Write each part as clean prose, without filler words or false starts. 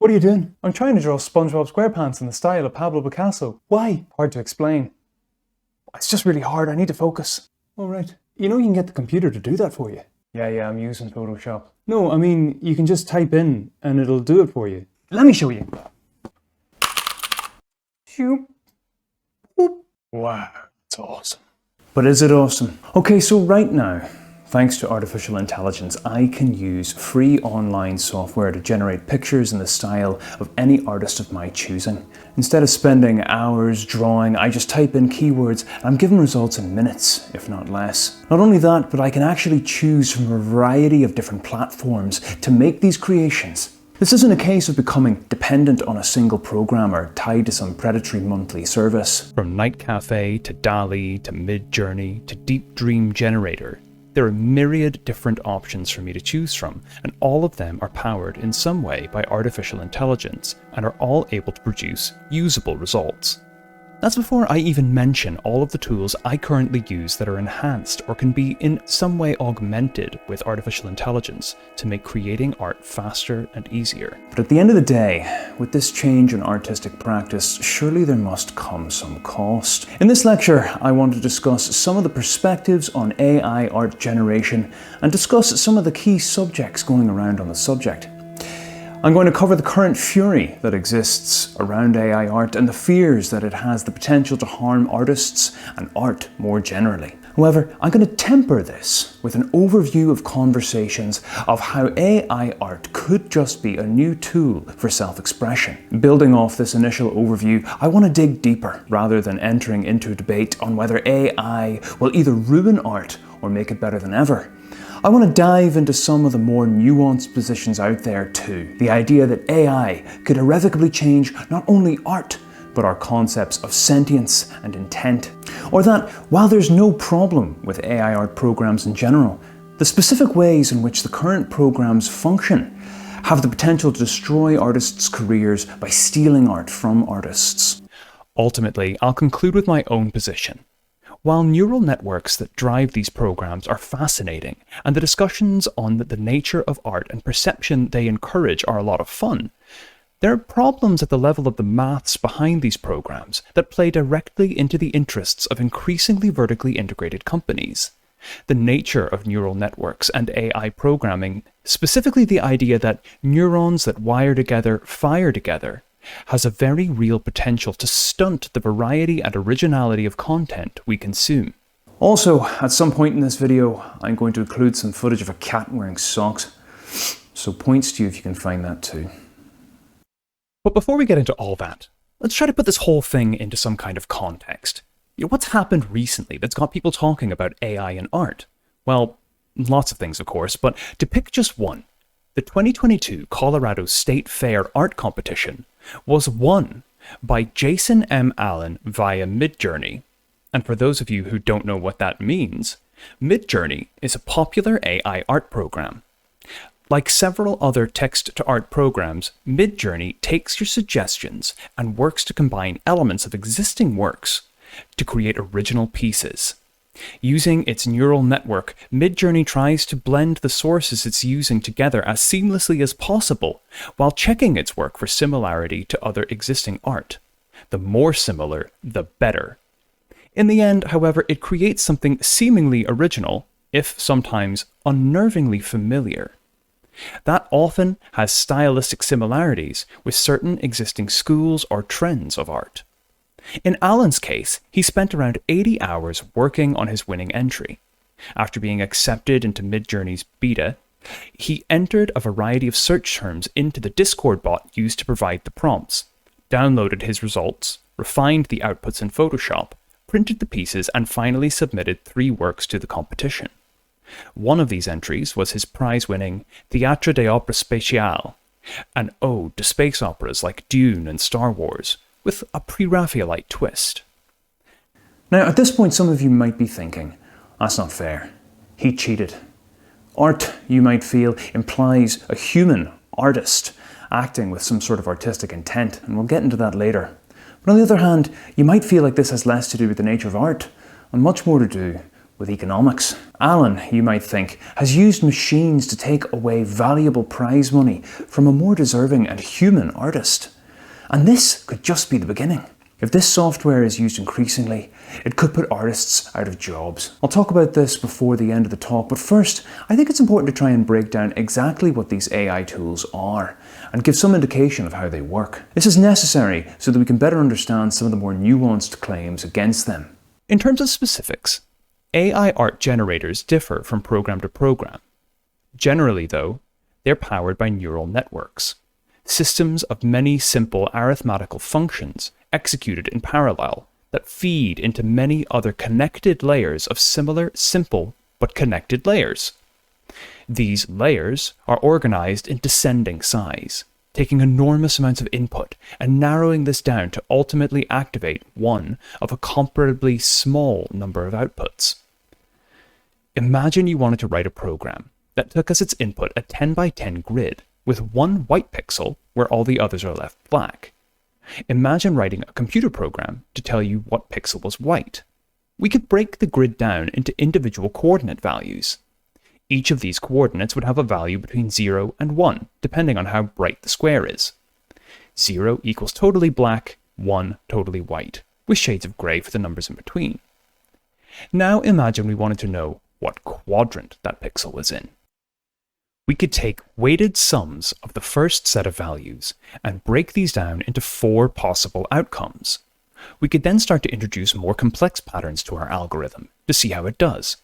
What are you doing? I'm trying to draw SpongeBob SquarePants in the style of Pablo Picasso. Why? Hard to explain. It's just really hard. I need to focus. All right. You know you can get the computer to do that for you. Yeah, I'm using Photoshop. No, I mean, you can just type in and it'll do it for you. Let me show you. Shoop. Whoop. Wow, it's awesome. But is it awesome? Okay, so right now, thanks to artificial intelligence, I can use free online software to generate pictures in the style of any artist of my choosing. Instead of spending hours drawing, I just type in keywords and I'm given results in minutes, if not less. Not only that, but I can actually choose from a variety of different platforms to make these creations. This isn't a case of becoming dependent on a single program or tied to some predatory monthly service. From Night Cafe to DALL-E to Midjourney to Deep Dream Generator, there are myriad different options for me to choose from, and all of them are powered in some way by artificial intelligence and are all able to produce usable results. That's before I even mention all of the tools I currently use that are enhanced or can be in some way augmented with artificial intelligence to make creating art faster and easier. But at the end of the day, with this change in artistic practice, surely there must come some cost. In this lecture, I want to discuss some of the perspectives on AI art generation and discuss some of the key subjects going around on the subject. I'm going to cover the current fury that exists around AI art and the fears that it has the potential to harm artists and art more generally. However, I'm going to temper this with an overview of conversations of how AI art could just be a new tool for self-expression. Building off this initial overview, I want to dig deeper rather than entering into a debate on whether AI will either ruin art or make it better than ever. I want to dive into some of the more nuanced positions out there too. The idea that AI could irrevocably change not only art, but our concepts of sentience and intent. Or that, while there's no problem with AI art programs in general, the specific ways in which the current programs function have the potential to destroy artists' careers by stealing art from artists. Ultimately, I'll conclude with my own position. While neural networks that drive these programs are fascinating, and the discussions on the nature of art and perception they encourage are a lot of fun, there are problems at the level of the maths behind these programs that play directly into the interests of increasingly vertically integrated companies. The nature of neural networks and AI programming, specifically the idea that neurons that wire together fire together, has a very real potential to stunt the variety and originality of content we consume. Also, at some point in this video, I'm going to include some footage of a cat wearing socks, so points to you if you can find that too. But before we get into all that, let's try to put this whole thing into some kind of context. What's happened recently that's got people talking about AI and art? Well, lots of things of course, but to pick just one, the 2022 Colorado State Fair art competition was won by Jason M. Allen via Midjourney. And for those of you who don't know what that means, Midjourney is a popular AI art program. Like several other text-to-art programs, Midjourney takes your suggestions and works to combine elements of existing works to create original pieces. Using its neural network, Midjourney tries to blend the sources it's using together as seamlessly as possible, while checking its work for similarity to other existing art. The more similar, the better. In the end, however, it creates something seemingly original, if sometimes unnervingly familiar. That often has stylistic similarities with certain existing schools or trends of art. In Alan's case, he spent around 80 hours working on his winning entry. After being accepted into Midjourney's beta, he entered a variety of search terms into the Discord bot used to provide the prompts, downloaded his results, refined the outputs in Photoshop, printed the pieces, and finally submitted 3 works to the competition. One of these entries was his prize-winning Théâtre d'Opéra Spécial, an ode to space operas like Dune and Star Wars, with a pre-Raphaelite twist. Now, at this point, some of you might be thinking, that's not fair. He cheated. Art, you might feel, implies a human artist acting with some sort of artistic intent, and we'll get into that later. But on the other hand, you might feel like this has less to do with the nature of art, and much more to do with economics. Alan, you might think, has used machines to take away valuable prize money from a more deserving and human artist. And this could just be the beginning. If this software is used increasingly, it could put artists out of jobs. I'll talk about this before the end of the talk, but first, I think it's important to try and break down exactly what these AI tools are and give some indication of how they work. This is necessary so that we can better understand some of the more nuanced claims against them. In terms of specifics, AI art generators differ from program to program. Generally, though, they're powered by neural networks, systems of many simple arithmetical functions executed in parallel that feed into many other connected layers of similar, simple, but connected layers. These layers are organized in descending size, taking enormous amounts of input and narrowing this down to ultimately activate one of a comparably small number of outputs. Imagine you wanted to write a program that took as its input a 10 by 10 grid with one white pixel where all the others are left black. Imagine writing a computer program to tell you what pixel was white. We could break the grid down into individual coordinate values. Each of these coordinates would have a value between 0 and 1, depending on how bright the square is. 0 equals totally black, 1 totally white, with shades of grey for the numbers in between. Now imagine we wanted to know what quadrant that pixel was in. We could take weighted sums of the first set of values and break these down into 4 possible outcomes. We could then start to introduce more complex patterns to our algorithm to see how it does.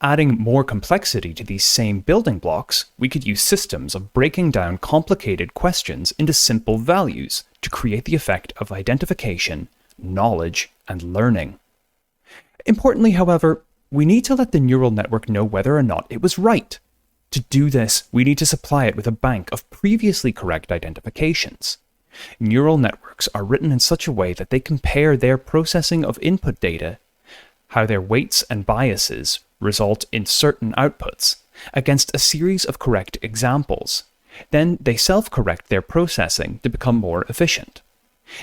Adding more complexity to these same building blocks, we could use systems of breaking down complicated questions into simple values to create the effect of identification, knowledge, and learning. Importantly, however, we need to let the neural network know whether or not it was right. To do this, we need to supply it with a bank of previously correct identifications. Neural networks are written in such a way that they compare their processing of input data, how their weights and biases result in certain outputs, against a series of correct examples. Then they self-correct their processing to become more efficient.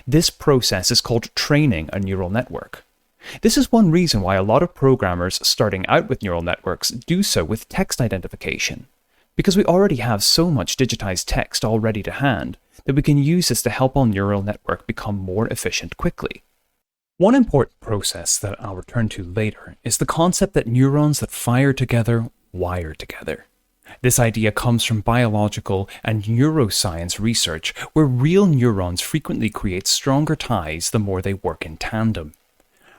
This process is called training a neural network. This is one reason why a lot of programmers starting out with neural networks do so with text identification, because we already have so much digitized text already to hand that we can use this to help our neural network become more efficient quickly. One important process that I'll return to later is the concept that neurons that fire together wire together. This idea comes from biological and neuroscience research, where real neurons frequently create stronger ties the more they work in tandem.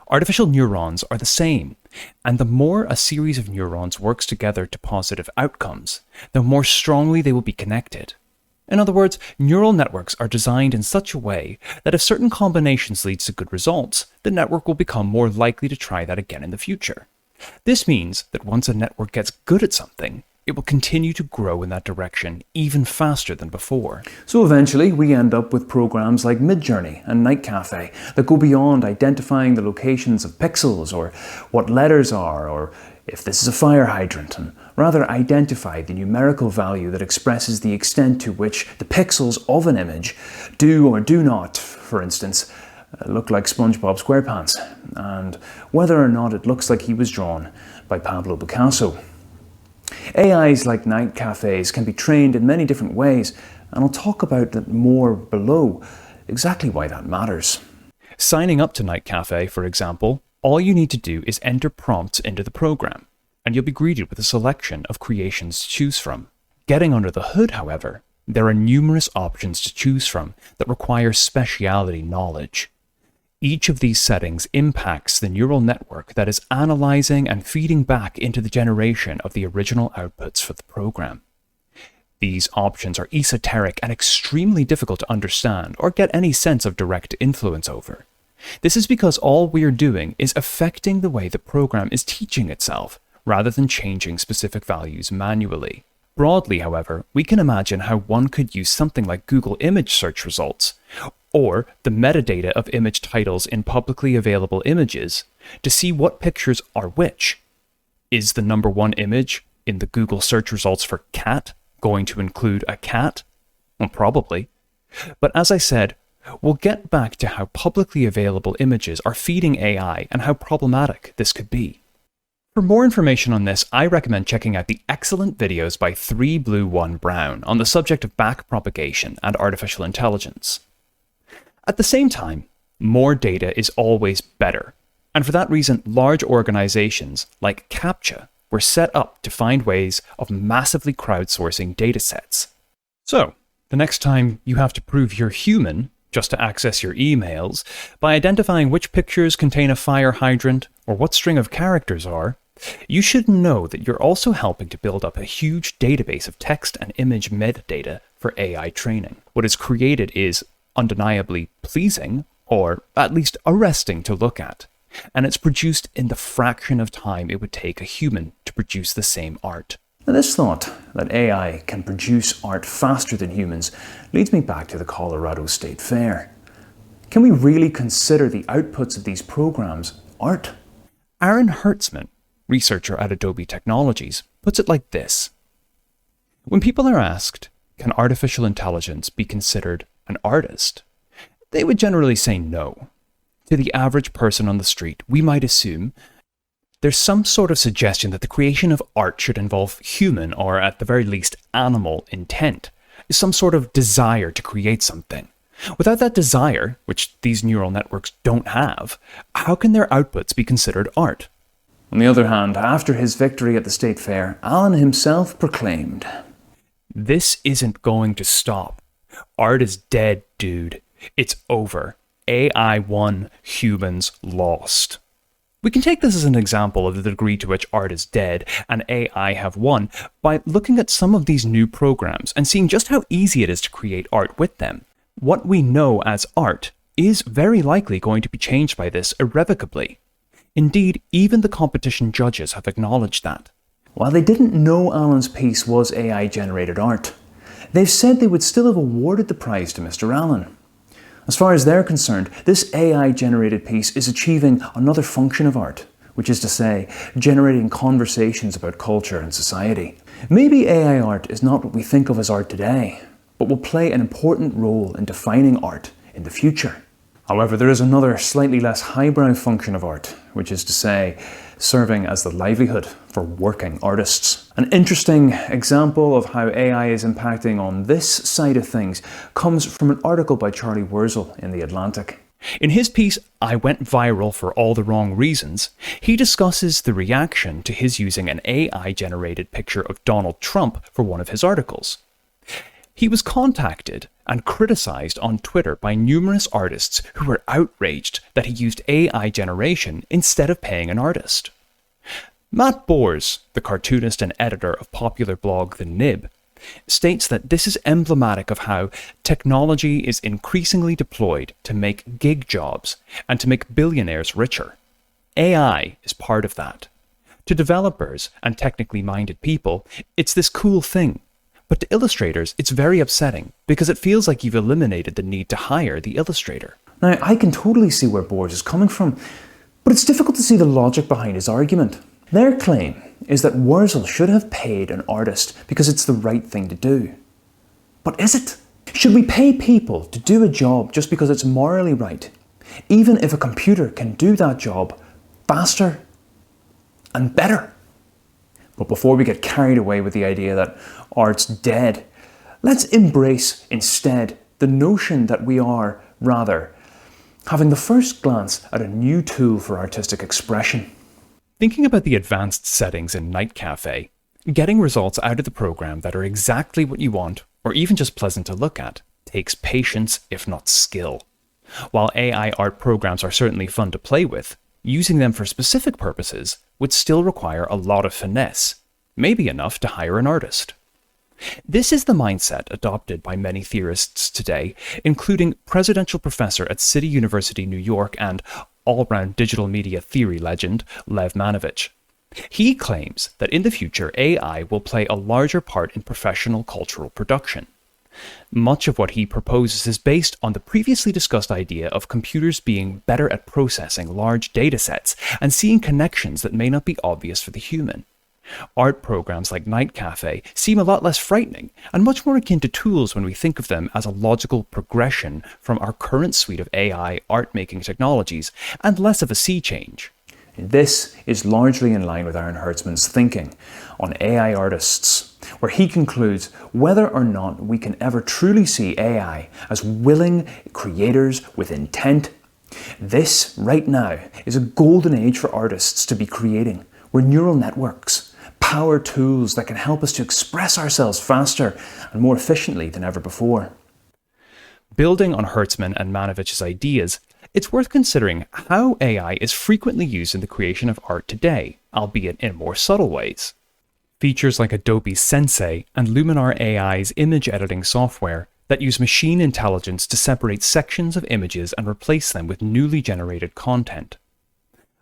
Artificial neurons are the same, and the more a series of neurons works together to positive outcomes, the more strongly they will be connected. In other words, neural networks are designed in such a way that if certain combinations leads to good results, the network will become more likely to try that again in the future. This means that once a network gets good at something, it will continue to grow in that direction even faster than before. So eventually we end up with programs like Midjourney and Night Cafe that go beyond identifying the locations of pixels or what letters are or if this is a fire hydrant, and rather identify the numerical value that expresses the extent to which the pixels of an image do or do not, for instance, look like SpongeBob SquarePants, and whether or not it looks like he was drawn by Pablo Picasso. AIs like Night Cafes can be trained in many different ways, and I'll talk about that more below, exactly why that matters. Signing up to Night Cafe, for example, all you need to do is enter prompts into the program, and you'll be greeted with a selection of creations to choose from. Getting under the hood, however, there are numerous options to choose from that require speciality knowledge. Each of these settings impacts the neural network that is analyzing and feeding back into the generation of the original outputs for the program. These options are esoteric and extremely difficult to understand or get any sense of direct influence over. This is because all we're doing is affecting the way the program is teaching itself, rather than changing specific values manually. Broadly, however, we can imagine how one could use something like Google image search results, or the metadata of image titles in publicly available images, to see what pictures are which. Is the number 1 image in the Google search results for cat going to include a cat? Well, probably. But as I said, we'll get back to how publicly available images are feeding AI and how problematic this could be. For more information on this, I recommend checking out the excellent videos by 3Blue1Brown on the subject of backpropagation and artificial intelligence. At the same time, more data is always better, and for that reason, large organizations like CAPTCHA were set up to find ways of massively crowdsourcing datasets. So, the next time you have to prove you're human just to access your emails, by identifying which pictures contain a fire hydrant or what string of characters are, you should know that you're also helping to build up a huge database of text and image metadata for AI training. What is created is undeniably pleasing, or at least arresting to look at, and it's produced in the fraction of time it would take a human to produce the same art. Now, this thought that AI can produce art faster than humans leads me back to the Colorado State Fair. Can we really consider the outputs of these programs art? Aaron Hertzman, researcher at Adobe Technologies, puts it like this. When people are asked, can artificial intelligence be considered an artist? They would generally say no. To the average person on the street, we might assume there's some sort of suggestion that the creation of art should involve human, or at the very least animal, intent, some sort of desire to create something. Without that desire, which these neural networks don't have, how can their outputs be considered art? On the other hand, after his victory at the State Fair, Alan himself proclaimed, "This isn't going to stop. Art is dead, dude. It's over. AI won, humans lost." We can take this as an example of the degree to which art is dead and AI have won by looking at some of these new programs and seeing just how easy it is to create art with them. What we know as art is very likely going to be changed by this irrevocably. Indeed, even the competition judges have acknowledged that. While they didn't know Alan's piece was AI-generated art, they've said they would still have awarded the prize to Mr. Allen. As far as they're concerned, this AI-generated piece is achieving another function of art, which is to say, generating conversations about culture and society. Maybe AI art is not what we think of as art today, but will play an important role in defining art in the future. However, there is another slightly less highbrow function of art, which is to say, serving as the livelihood for working artists. An interesting example of how AI is impacting on this side of things comes from an article by Charlie Wurzel in The Atlantic. In his piece, "I Went Viral for All the Wrong Reasons," he discusses the reaction to his using an AI-generated picture of Donald Trump for one of his articles. He was contacted and criticized on Twitter by numerous artists who were outraged that he used AI generation instead of paying an artist. Matt Bors, the cartoonist and editor of popular blog The Nib, states that this is emblematic of how technology is increasingly deployed to make gig jobs and to make billionaires richer. AI is part of that. To developers and technically minded people, it's this cool thing. But to illustrators, it's very upsetting because it feels like you've eliminated the need to hire the illustrator. Now, I can totally see where Bors is coming from, but it's difficult to see the logic behind his argument. Their claim is that Wurzel should have paid an artist because it's the right thing to do. But is it? Should we pay people to do a job just because it's morally right, even if a computer can do that job faster and better? But before we get carried away with the idea that art's dead, let's embrace instead the notion that we are, rather, having the first glance at a new tool for artistic expression. Thinking about the advanced settings in Night Cafe, getting results out of the program that are exactly what you want, or even just pleasant to look at, takes patience, if not skill. While AI art programs are certainly fun to play with, using them for specific purposes would still require a lot of finesse, maybe enough to hire an artist. This is the mindset adopted by many theorists today, including presidential professor at City University, New York, and all-round digital media theory legend Lev Manovich. He claims that in the future, AI will play a larger part in professional cultural production. Much of what he proposes is based on the previously discussed idea of computers being better at processing large datasets and seeing connections that may not be obvious for the human. Art programs like Night Cafe seem a lot less frightening and much more akin to tools when we think of them as a logical progression from our current suite of AI art-making technologies and less of a sea change. This is largely in line with Aaron Hertzman's thinking on AI artists, where he concludes whether or not we can ever truly see AI as willing creators with intent. This, right now, is a golden age for artists to be creating, where neural networks, power tools that can help us to express ourselves faster and more efficiently than ever before. Building on Hertzman and Manovich's ideas, it's worth considering how AI is frequently used in the creation of art today, albeit in more subtle ways. Features like Adobe's Sensei and Luminar AI's image editing software that use machine intelligence to separate sections of images and replace them with newly generated content.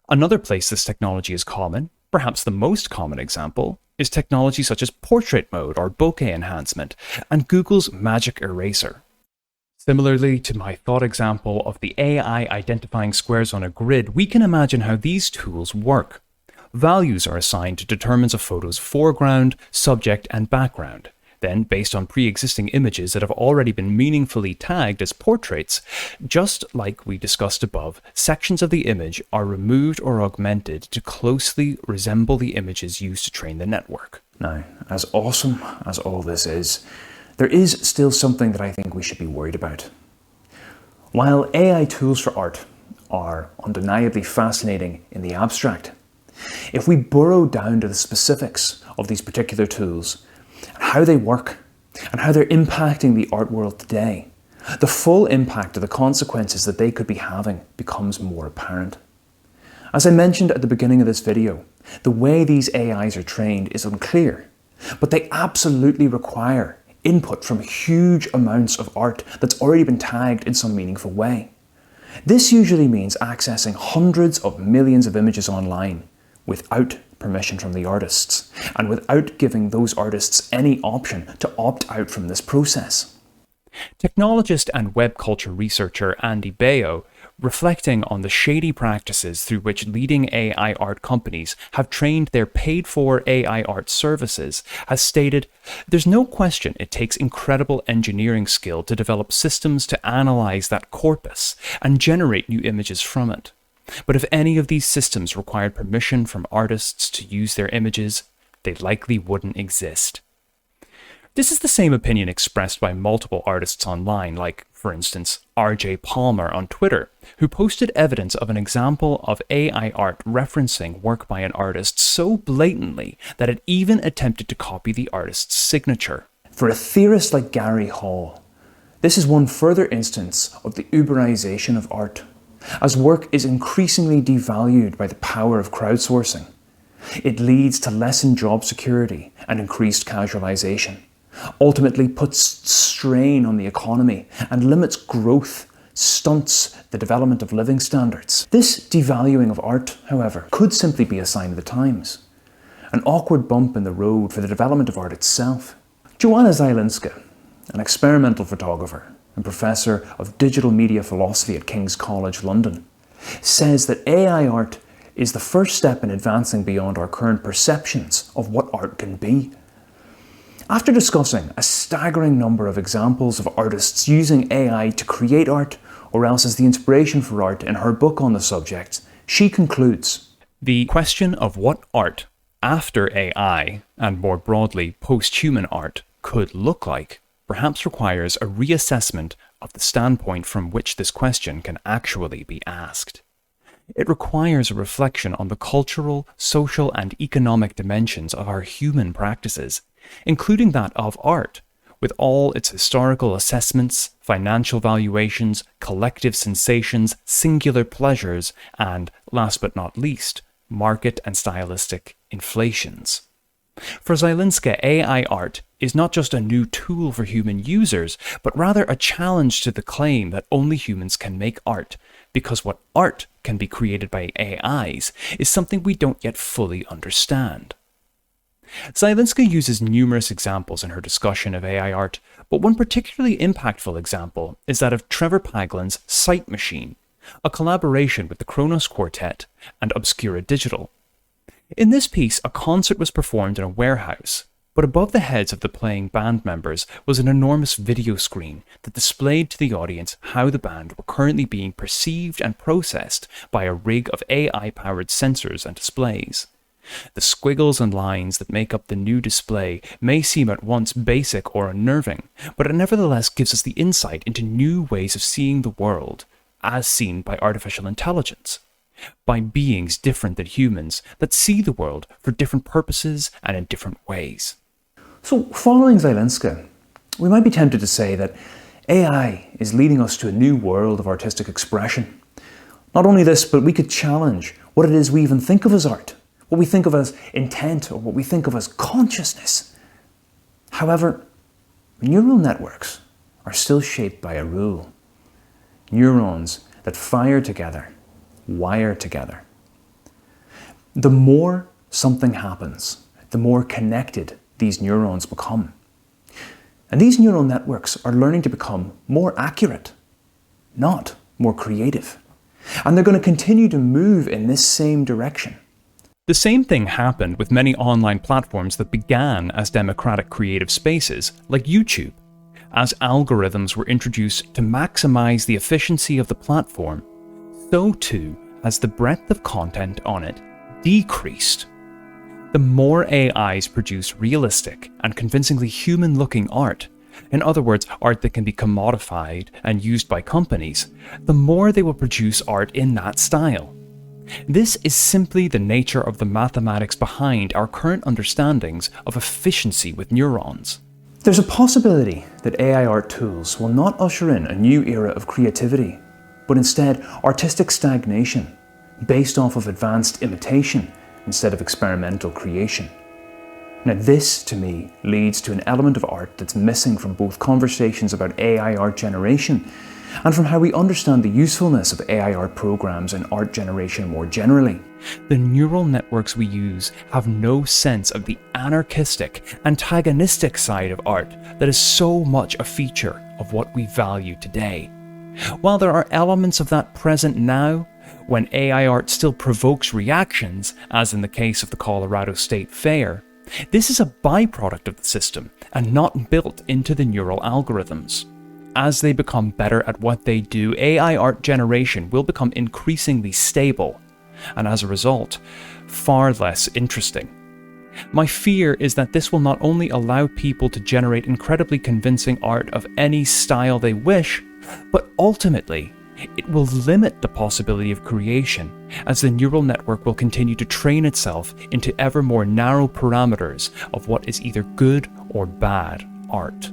Another place this technology is common, perhaps the most common example, is technology such as portrait mode or bokeh enhancement and Google's Magic Eraser. Similarly to my thought example of the AI identifying squares on a grid, we can imagine how these tools work. Values are assigned to determines a photo's foreground, subject, and background. Then, based on pre-existing images that have already been meaningfully tagged as portraits, just like we discussed above, sections of the image are removed or augmented to closely resemble the images used to train the network. Now, as awesome as all this is, there is still something that I think we should be worried about. While AI tools for art are undeniably fascinating in the abstract, if we burrow down to the specifics of these particular tools, and how they work, and how they're impacting the art world today, the full impact of the consequences that they could be having becomes more apparent. As I mentioned at the beginning of this video, the way these AIs are trained is unclear, but they absolutely require input from huge amounts of art that's already been tagged in some meaningful way. This usually means accessing hundreds of millions of images online without permission from the artists, and without giving those artists any option to opt out from this process. Technologist and web culture researcher Andy Baio, reflecting on the shady practices through which leading AI art companies have trained their paid-for AI art services, has stated, "There's no question it takes incredible engineering skill to develop systems to analyze that corpus and generate new images from it. But if any of these systems required permission from artists to use their images, they likely wouldn't exist." This is the same opinion expressed by multiple artists online, like, for instance, RJ Palmer on Twitter, who posted evidence of an example of AI art referencing work by an artist so blatantly that it even attempted to copy the artist's signature. For a theorist like Gary Hall, this is one further instance of the Uberization of art, as work is increasingly devalued by the power of crowdsourcing. It leads to lessened job security and increased casualization, ultimately puts strain on the economy and limits growth, stunts the development of living standards. This devaluing of art, however, could simply be a sign of the times, an awkward bump in the road for the development of art itself. Joanna Zielinska, an experimental photographer and professor of digital media philosophy at King's College London, says that AI art is the first step in advancing beyond our current perceptions of what art can be. After discussing a staggering number of examples of artists using AI to create art, or else as the inspiration for art in her book on the subject, she concludes, "The question of what art after AI, and more broadly post-human art, could look like perhaps requires a reassessment of the standpoint from which this question can actually be asked. It requires a reflection on the cultural, social, and economic dimensions of our human practices, including that of art, with all its historical assessments, financial valuations, collective sensations, singular pleasures, and, last but not least, market and stylistic inflations." For Zielinska, AI art is not just a new tool for human users, but rather a challenge to the claim that only humans can make art, because what art can be created by AIs is something we don't yet fully understand. Zielinska uses numerous examples in her discussion of AI art, but one particularly impactful example is that of Trevor Paglen's Sight Machine, a collaboration with the Kronos Quartet and Obscura Digital. In this piece, a concert was performed in a warehouse, But above the heads of the playing band members was an enormous video screen that displayed to the audience how the band were currently being perceived and processed by a rig of AI-powered sensors and displays. The squiggles and lines that make up the new display may seem at once basic or unnerving, but it nevertheless gives us the insight into new ways of seeing the world, as seen by artificial intelligence, by beings different than humans that see the world for different purposes and in different ways. So, following Zielinska, we might be tempted to say that AI is leading us to a new world of artistic expression. Not only this, but we could challenge what it is we even think of as art, what we think of as intent, or what we think of as consciousness. However, neural networks are still shaped by a rule. Neurons that fire together, wire together. The more something happens, the more connected these neurons become. And these neural networks are learning to become more accurate, not more creative. And they're going to continue to move in this same direction. The same thing happened with many online platforms that began as democratic creative spaces, like YouTube. As algorithms were introduced to maximize the efficiency of the platform, so too has the breadth of content on it decreased. The more AIs produce realistic and convincingly human-looking art, in other words, art that can be commodified and used by companies, the more they will produce art in that style. This is simply the nature of the mathematics behind our current understandings of efficiency with neurons. There's a possibility that AI art tools will not usher in a new era of creativity, but instead artistic stagnation, based off of advanced imitation instead of experimental creation. Now this, to me, leads to an element of art that's missing from both conversations about AI art generation and from how we understand the usefulness of AI art programs and art generation more generally. The neural networks we use have no sense of the anarchistic, antagonistic side of art that is so much a feature of what we value today. While there are elements of that present now, when AI art still provokes reactions, as in the case of the Colorado State Fair, this is a byproduct of the system and not built into the neural algorithms. As they become better at what they do, AI art generation will become increasingly stable, and as a result, far less interesting. My fear is that this will not only allow people to generate incredibly convincing art of any style they wish, but ultimately, it will limit the possibility of creation, as the neural network will continue to train itself into ever more narrow parameters of what is either good or bad art.